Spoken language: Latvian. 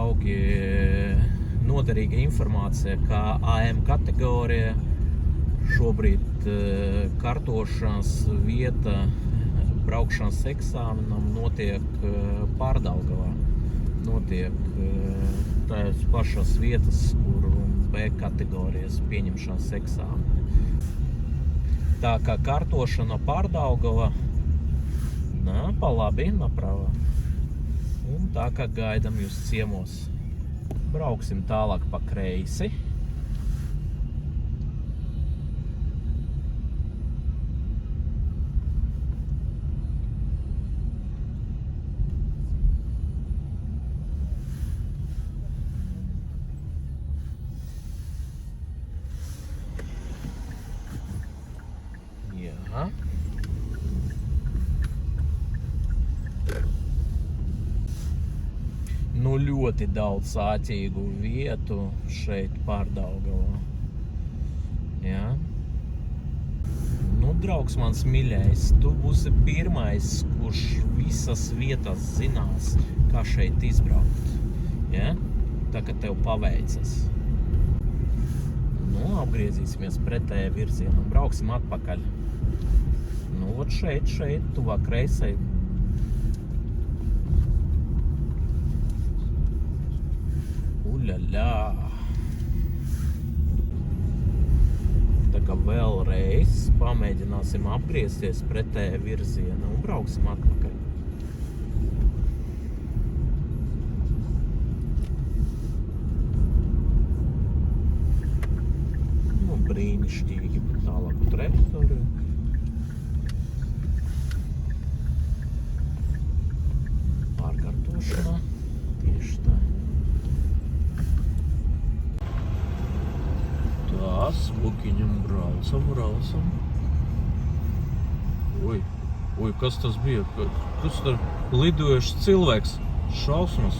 draugi, noderīga informācija, kā AM kategorija šobrīd kartošanas vieta braukšanas eksāmenam notiek Pārdaugavā. Notiek tās pašas vietas, kur B kategorijas pieņemšanas eksāmeni. Tā kā kartošana Pārdaugava, pa labi, naprava. Un tā kā gaidam jūs ciemos. Brauksim tālāk pa kreisi. Jā. Nu, ļoti daudz āķīgu vietu šeit Pārdaugavā. Jā. Nu, draugs mans miļais, tu būsi pirmais, kurš visas vietas zinās, kā šeit izbraukt. Jā? Tā kā tev paveicas. Nu, apgriezīsimies pretējā virzienā, brauksim atpakaļ. Nu, vot šeit, tuvāk kreisai. Uļaļā. Tā kā vēlreiz pamēģināsim apgriezties pretējā virzienā un brauksim atpakaļ. Nu, brīnišķīgi tālāku trajektoriju. Pārkārtošanā. Tieši tā. Tā, smukiņam braucam. Oi, kas tas bija? Kas tur lidojušs cilvēks? Šausmas.